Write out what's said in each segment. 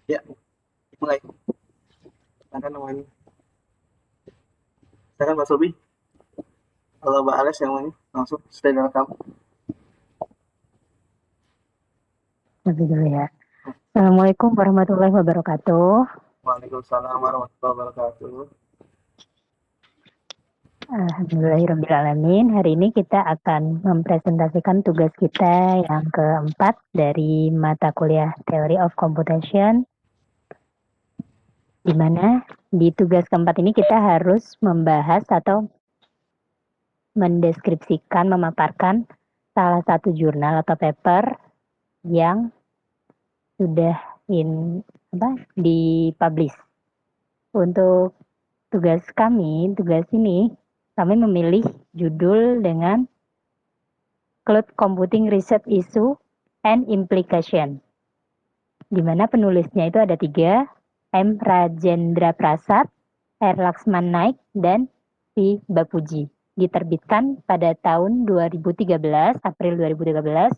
Ya, mulai. Silakan namanya. Silakan Pak Sobi. Halo Mbak Ales yang mana? Langsung sudah direkam. Lebih dulu ya. Assalamualaikum warahmatullahi wabarakatuh. Waalaikumsalam warahmatullahi wabarakatuh. Alhamdulillahirrahmanirrahim. Hari ini kita akan mempresentasikan tugas kita yang keempat dari mata kuliah Theory of Computation, di mana di tugas keempat ini kita harus membahas atau mendeskripsikan, memaparkan salah satu jurnal atau paper yang sudah dipublish. Untuk tugas ini, kami memilih judul dengan Cloud Computing Research Issue and Implication, di mana penulisnya itu ada 3, M. Rajendra Prasad, R. Laksman Naik, dan V. Bapuji. Diterbitkan pada tahun 2013, April 2013,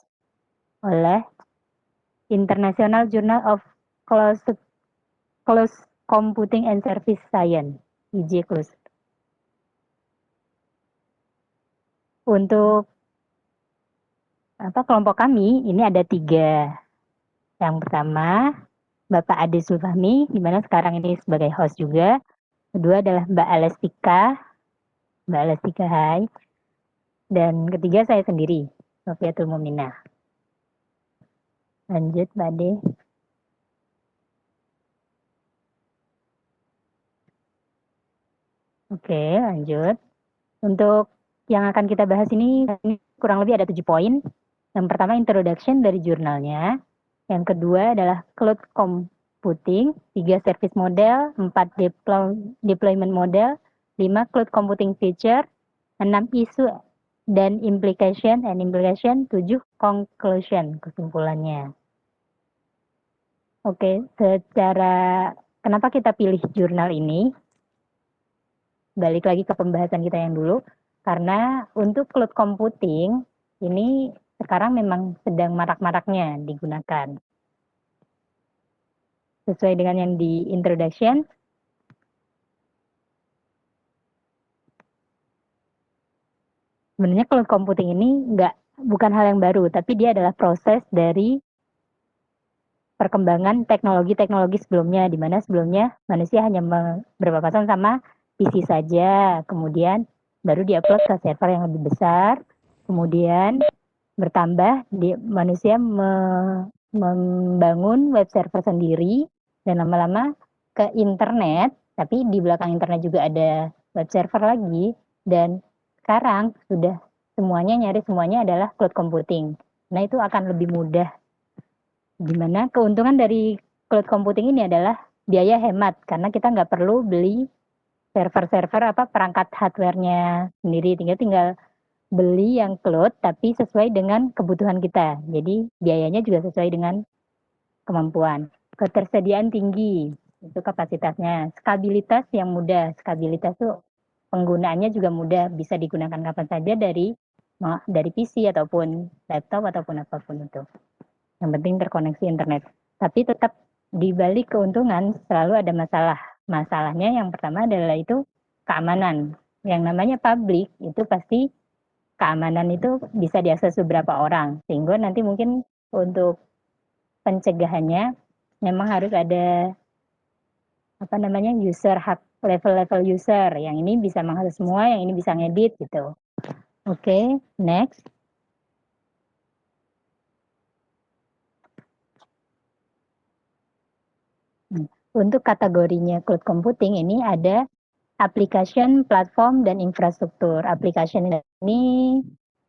oleh International Journal of Closed Computing and Service Science, IJCLUS. Untuk kelompok kami ini ada 3. Yang pertama, Bapak Ade Sulfahmi, di mana sekarang ini sebagai host juga. Kedua adalah Mbak Alestika, hai. Dan ketiga saya sendiri, Sofiatul Muminah. Lanjut, Mbak Ade. Oke, lanjut. Untuk yang akan kita bahas ini kurang lebih ada 7 poin. Yang pertama, introduction dari jurnalnya. Yang kedua adalah cloud computing, 3 service model, 4 deployment model, 5 cloud computing feature, 6 isu dan implication, 7 conclusion, kesimpulannya. Oke, kenapa kita pilih jurnal ini? Balik lagi ke pembahasan kita yang dulu, karena untuk cloud computing ini sekarang memang sedang marak-maraknya digunakan. Sesuai dengan yang di introduction, sebenarnya cloud computing ini bukan hal yang baru, tapi dia adalah proses dari perkembangan teknologi-teknologi sebelumnya, di mana sebelumnya manusia hanya berpapasan sama PC saja, kemudian baru diupload ke server yang lebih besar, kemudian bertambah manusia membangun web server sendiri, dan lama-lama ke internet, tapi di belakang internet juga ada web server lagi, dan sekarang sudah nyaris semuanya adalah cloud computing. Nah, itu akan lebih mudah. Dimana keuntungan dari cloud computing ini adalah biaya hemat, karena kita nggak perlu beli server-server perangkat hardware-nya sendiri, tinggal beli yang cloud tapi sesuai dengan kebutuhan kita. Jadi biayanya juga sesuai dengan kemampuan. Ketersediaan tinggi, itu kapasitasnya. Stabilitas yang mudah, stabilitas itu penggunaannya juga mudah, bisa digunakan kapan saja dari PC ataupun laptop ataupun apapun itu. Yang penting terkoneksi internet. Tapi tetap di balik keuntungan selalu ada masalah. Masalahnya yang pertama adalah itu keamanan. Yang namanya publik itu pasti keamanan itu bisa diakses beberapa orang. Sehingga nanti mungkin untuk pencegahannya memang harus ada user hak, level-level user. Yang ini bisa mengakses semua, yang ini bisa ngedit gitu. Oke, next. Untuk kategorinya cloud computing ini ada application, platform, dan infrastruktur. Application ini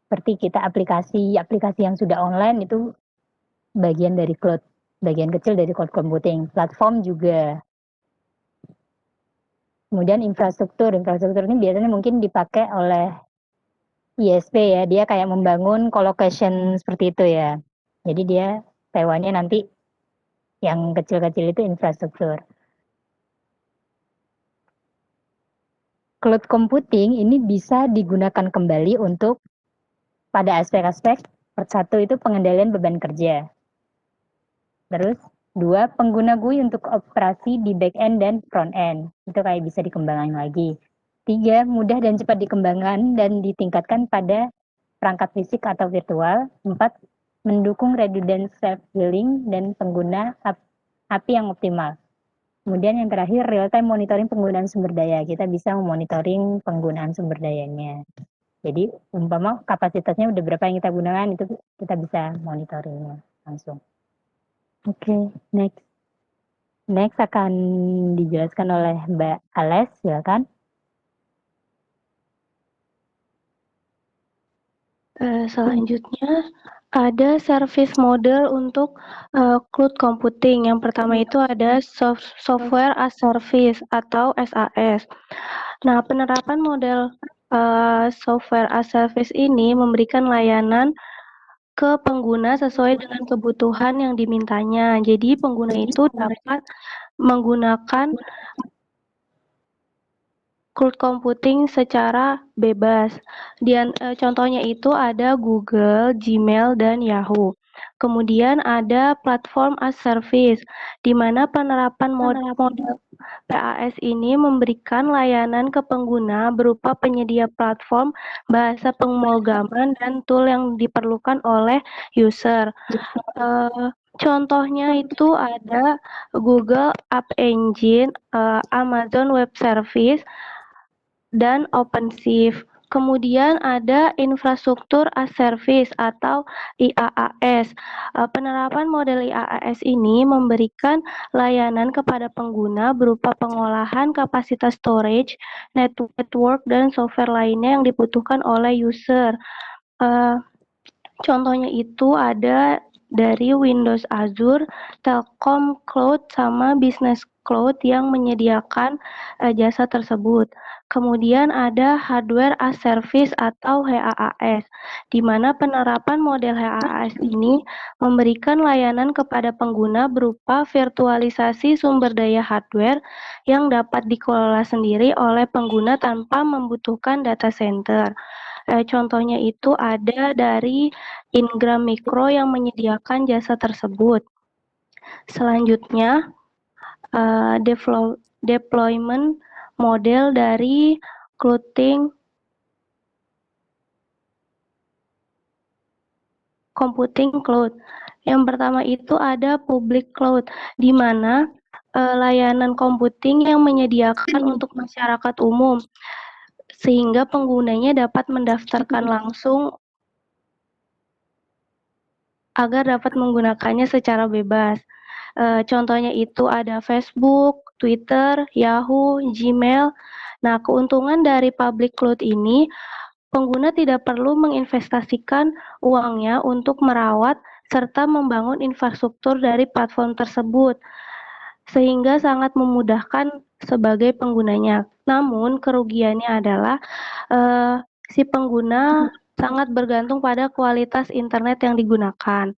seperti kita aplikasi yang sudah online itu bagian dari cloud, bagian kecil dari cloud computing. Platform juga. Kemudian infrastruktur ini biasanya mungkin dipakai oleh ISP ya, dia kayak membangun colocation seperti itu ya. Jadi dia sewanya nanti yang kecil-kecil itu infrastruktur. Cloud computing ini bisa digunakan kembali untuk pada aspek-aspek satu itu pengendalian beban kerja. Terus 2. Pengguna GUI untuk operasi di back-end dan front-end. Itu kayak bisa dikembangkan lagi. 3. Mudah dan cepat dikembangkan dan ditingkatkan pada perangkat fisik atau virtual. 4. Mendukung redundant self-healing dan pengguna API yang optimal. Kemudian yang terakhir, real-time monitoring penggunaan sumber daya. Kita bisa memonitoring penggunaan sumber dayanya. Jadi, umpama kapasitasnya udah berapa yang kita gunakan, itu kita bisa monitoringnya langsung. Oke, next. Next akan dijelaskan oleh Mbak Ales, silakan. Selanjutnya ada service model untuk cloud computing. Yang pertama itu ada software as service atau SAS. Nah, penerapan model software as service ini memberikan layanan ke pengguna sesuai dengan kebutuhan yang dimintanya. Jadi pengguna itu dapat menggunakan cloud computing secara bebas. Contohnya itu ada Google, Gmail, dan Yahoo. Kemudian ada platform as service, di mana penerapan model PAS ini memberikan layanan ke pengguna berupa penyedia platform, bahasa pemrograman, dan tool yang diperlukan oleh user. Contohnya itu ada Google App Engine, Amazon Web Service, dan OpenShift. Kemudian ada infrastruktur as service atau IaaS. Penerapan model IaaS ini memberikan layanan kepada pengguna berupa pengolahan kapasitas storage, network, dan software lainnya yang dibutuhkan oleh user. Contohnya itu ada dari Windows Azure, Telkom Cloud, sama Business Cloud yang menyediakan jasa tersebut. Kemudian ada hardware as service atau HaaS, di mana penerapan model HaaS ini memberikan layanan kepada pengguna berupa virtualisasi sumber daya hardware yang dapat dikelola sendiri oleh pengguna tanpa membutuhkan data center. Contohnya itu ada dari Ingram Micro yang menyediakan jasa tersebut. Selanjutnya, deployment model dari clouding computing cloud. Yang pertama itu ada public cloud, di mana layanan computing yang menyediakan untuk masyarakat umum, sehingga penggunanya dapat mendaftarkan langsung agar dapat menggunakannya secara bebas. Contohnya itu ada Facebook, Twitter, Yahoo, Gmail. Nah, keuntungan dari public cloud ini, pengguna tidak perlu menginvestasikan uangnya untuk merawat serta membangun infrastruktur dari platform tersebut, sehingga sangat memudahkan sebagai penggunanya. Namun, kerugiannya adalah si pengguna sangat bergantung pada kualitas internet yang digunakan.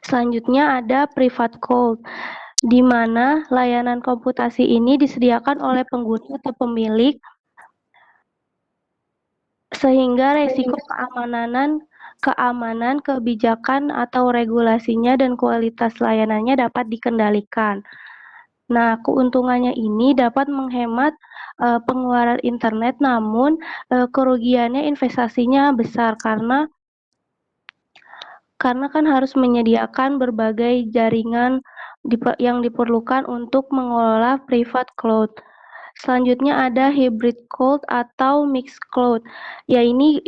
Selanjutnya ada private cloud, di mana layanan komputasi ini disediakan oleh pengguna atau pemilik, sehingga resiko keamanan, kebijakan atau regulasinya dan kualitas layanannya dapat dikendalikan. Nah, keuntungannya ini dapat menghemat pengeluaran internet, namun kerugiannya investasinya besar karena kan harus menyediakan berbagai jaringan yang diperlukan untuk mengelola private cloud. Selanjutnya ada hybrid cloud atau mixed cloud, yakni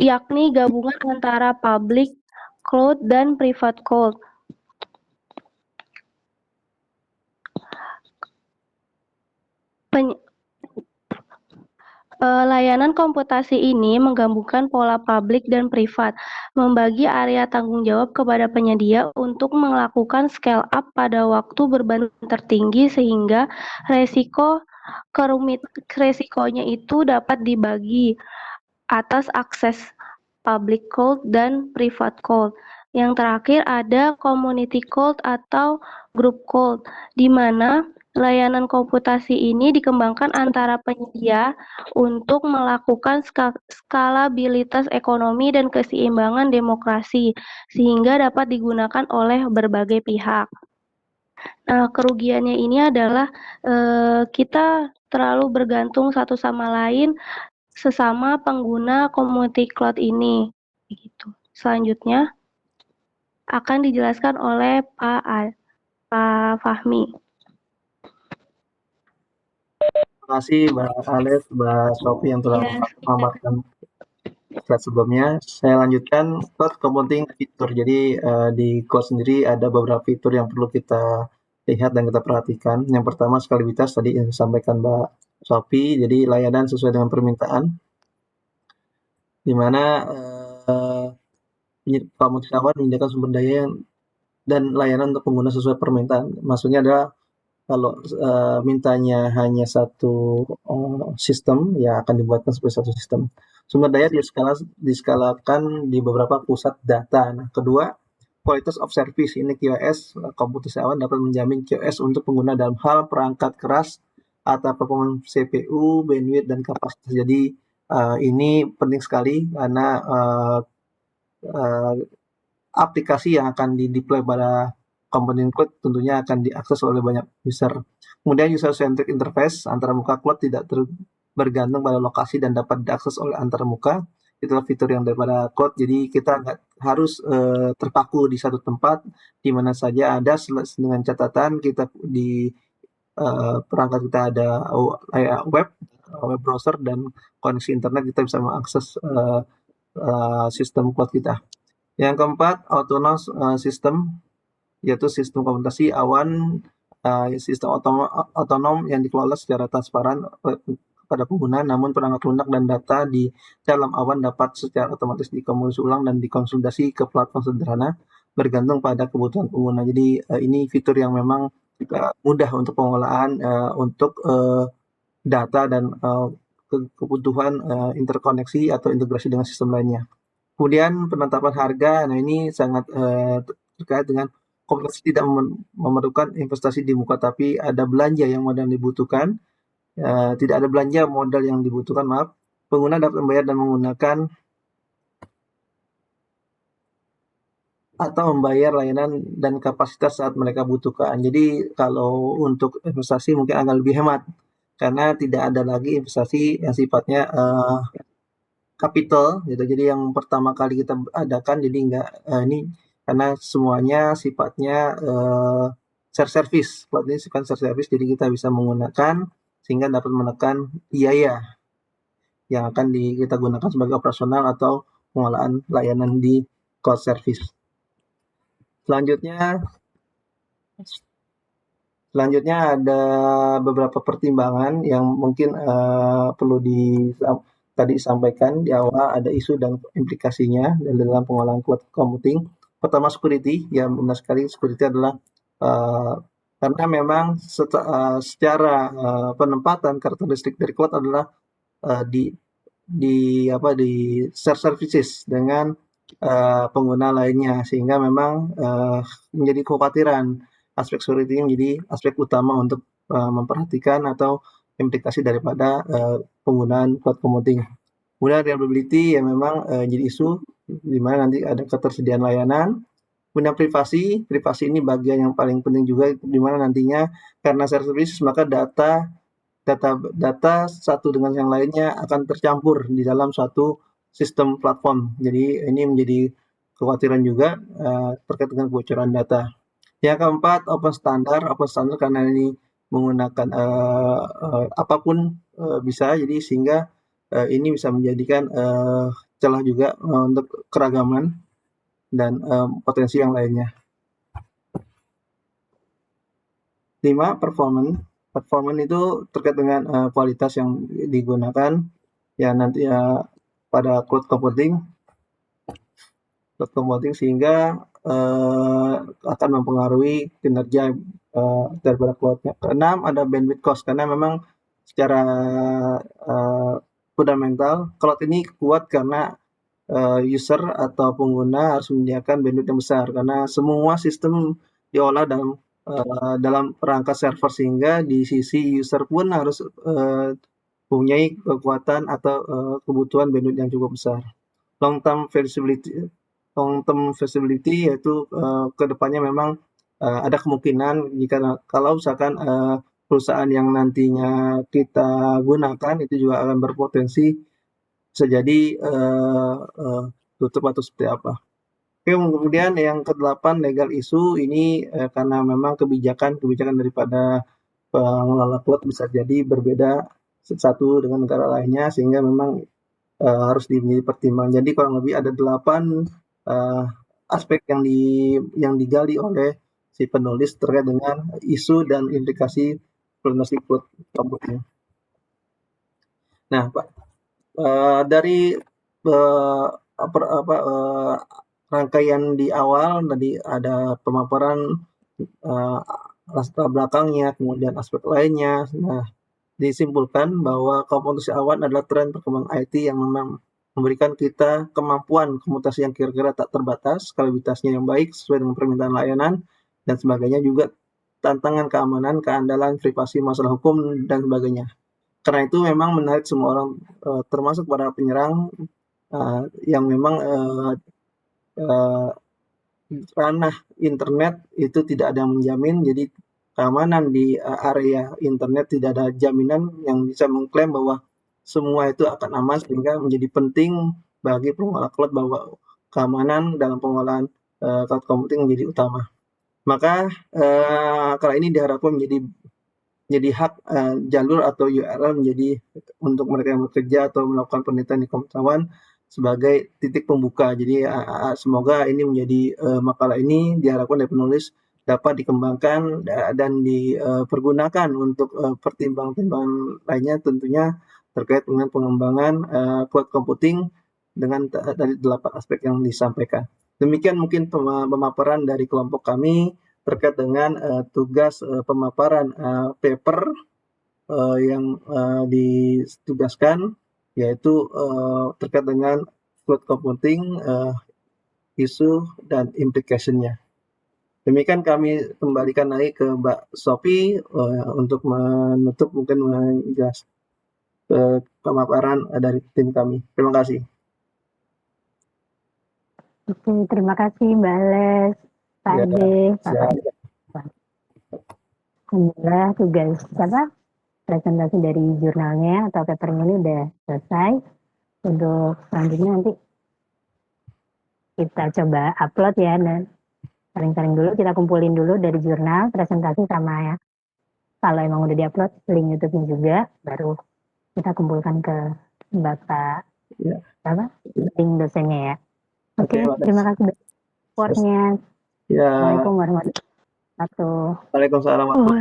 gabungan antara public cloud dan private cloud. Layanan komputasi ini menggabungkan pola publik dan privat, membagi area tanggung jawab kepada penyedia untuk melakukan scale up pada waktu berbanding tertinggi, sehingga resikonya itu dapat dibagi atas akses public cloud dan private cloud. Yang terakhir ada community cloud atau group cloud, di mana layanan komputasi ini dikembangkan antara penyedia untuk melakukan skalabilitas ekonomi dan keseimbangan demokrasi, sehingga dapat digunakan oleh berbagai pihak. Nah, kerugiannya ini adalah kita terlalu bergantung satu sama lain sesama pengguna community cloud ini. Begitu. Selanjutnya akan dijelaskan oleh Pak Fahmi. Terima kasih Mbak Alex, Mbak Sofi yang telah memaparkan slide sebelumnya. Saya lanjutkan cloud computing fitur. Jadi di cloud sendiri ada beberapa fitur yang perlu kita lihat dan kita perhatikan. Yang pertama skalibilitas tadi yang disampaikan Mbak Sofi, jadi layanan sesuai dengan permintaan, di mana pemutusawan menyediakan sumber daya dan layanan untuk pengguna sesuai permintaan. Maksudnya adalah kalau mintanya hanya satu sistem, ya akan dibuatkan sebagai satu sistem. Sumber daya diskalakan di beberapa pusat data. Nah, kedua, kualitas of service. Ini QoS, komputasi awan dapat menjamin QoS untuk pengguna dalam hal perangkat keras atau performa CPU, bandwidth, dan kapasitas. Jadi ini penting sekali karena aplikasi yang akan di-deploy pada komponen cloud tentunya akan diakses oleh banyak user. Kemudian user-centric interface antara muka cloud tidak bergantung pada lokasi dan dapat diakses oleh antar muka. Itulah fitur yang daripada cloud. Jadi kita nggak harus terpaku di satu tempat di mana saja ada, dengan catatan kita di perangkat kita ada web browser dan koneksi internet, kita bisa mengakses sistem cloud kita. Yang keempat, autonomous system, yaitu sistem komputasi awan, sistem otonom yang dikelola secara transparan pada pengguna, namun perangkat lunak dan data di dalam awan dapat secara otomatis dikomunikasi ulang dan dikonsolidasi ke platform sederhana bergantung pada kebutuhan pengguna. Jadi ini fitur yang memang mudah untuk pengelolaan untuk data dan kebutuhan interkoneksi atau integrasi dengan sistem lainnya. Kemudian penetapan harga, nah ini sangat terkait dengan komputasi tidak memerlukan investasi di muka, tapi ada belanja yang modal dibutuhkan. Tidak ada belanja modal yang dibutuhkan, maaf. Pengguna dapat membayar dan menggunakan atau membayar layanan dan kapasitas saat mereka butuhkan. Jadi kalau untuk investasi mungkin agak lebih hemat, karena tidak ada lagi investasi yang sifatnya capital gitu. Jadi yang pertama kali kita adakan, jadi enggak ini karena semuanya sifatnya share service. Cloud ini sifat share service, jadi kita bisa menggunakan sehingga dapat menekan biaya yang akan kita gunakan sebagai operasional atau pengelolaan layanan di cloud service. Selanjutnya ada beberapa pertimbangan yang mungkin perlu tadi disampaikan di awal, ada isu dan implikasinya dalam pengolahan cloud computing. Pertama, security. Ya, benar sekali, security adalah karena memang secara penempatan karakteristik dari cloud adalah di share services dengan pengguna lainnya, sehingga memang menjadi kekhawatiran aspek security menjadi aspek utama untuk memperhatikan atau implikasi daripada penggunaan cloud computing. Kemudian reliability yang memang jadi isu, di mana nanti ada ketersediaan layanan. Kemudian privasi ini bagian yang paling penting juga, di mana nantinya karena share service maka data satu dengan yang lainnya akan tercampur di dalam suatu sistem platform. Jadi ini menjadi kekhawatiran juga terkait dengan kebocoran data. Yang keempat, open standard karena ini menggunakan apapun bisa, jadi sehingga ini bisa menjadikan celah juga untuk keragaman dan potensi yang lainnya. 5, performance itu terkait dengan kualitas yang digunakan ya nanti pada cloud computing sehingga akan mempengaruhi kinerja daripada cloud-nya. Keenam, ada bandwidth cost, karena memang secara fundamental cloud ini kuat karena user atau pengguna harus menyediakan bandwidth yang besar, karena semua sistem diolah dalam perangkat server, sehingga di sisi user pun harus mempunyai kekuatan atau kebutuhan bandwidth yang cukup besar. Long term feasibility yaitu kedepannya memang ada kemungkinan kalau misalkan perusahaan yang nantinya kita gunakan itu juga akan berpotensi bisa jadi tutup atau seperti apa. Oke, kemudian yang ke-8 legal issue ini karena memang kebijakan daripada pengelola cloud bisa jadi berbeda satu dengan negara lainnya sehingga memang harus menjadi pertimbangan. Jadi kurang lebih ada 8 aspek yang digali oleh si penulis terkait dengan isu dan implikasi implementasi cloud computing. Nah, Pak, dari rangkaian di awal tadi ada pemaparan latar belakangnya, kemudian aspek lainnya. Nah, disimpulkan bahwa komputasi awan adalah tren perkembangan IT yang memang memberikan kita kemampuan komutasi yang kira-kira tak terbatas, skalibilitasnya yang baik sesuai dengan permintaan layanan, dan sebagainya, juga tantangan keamanan, keandalan, privasi, masalah hukum, dan sebagainya. Karena itu memang menarik semua orang, termasuk para penyerang yang memang ranah internet itu tidak ada yang menjamin, jadi keamanan di area internet tidak ada jaminan yang bisa mengklaim bahwa semua itu akan aman, sehingga menjadi penting bagi pengelola cloud bahwa keamanan dalam pengolahan cloud computing menjadi utama. Maka kalau ini diharapkan menjadi hak jalur atau URL menjadi untuk mereka yang bekerja atau melakukan penelitian di komputer sebagai titik pembuka. Jadi semoga ini menjadi makalah ini diharapkan dari penulis dapat dikembangkan dan dipergunakan untuk pertimbangan-pertimbangan lainnya, tentunya terkait dengan pengembangan cloud computing dengan dari 8 aspek yang disampaikan. Demikian mungkin pemaparan dari kelompok kami terkait dengan tugas pemaparan paper yang ditugaskan, yaitu terkait dengan cloud computing, isu dan implication-nya. Demikian kami kembalikan lagi ke Mbak Sophie untuk menutup mungkin menjelaskan pemaparan dari tim kami. Terima kasih. Oke, terima kasih Mbak Les, Pak Ya, Ade, Pak siap. Alhamdulillah tugas presentasi dari jurnalnya atau papernya ini udah selesai. Untuk selanjutnya nanti kita coba upload ya, dan saling-saling dulu kita kumpulin dulu dari jurnal, presentasi sama ya. Kalau emang udah diupload link YouTube-nya juga, baru kita kumpulkan ke Bapak link dosennya ya. Oke, terima kasih supportnya. Ya. Assalamualaikum warahmatullahi wabarakatuh. Waalaikumsalam.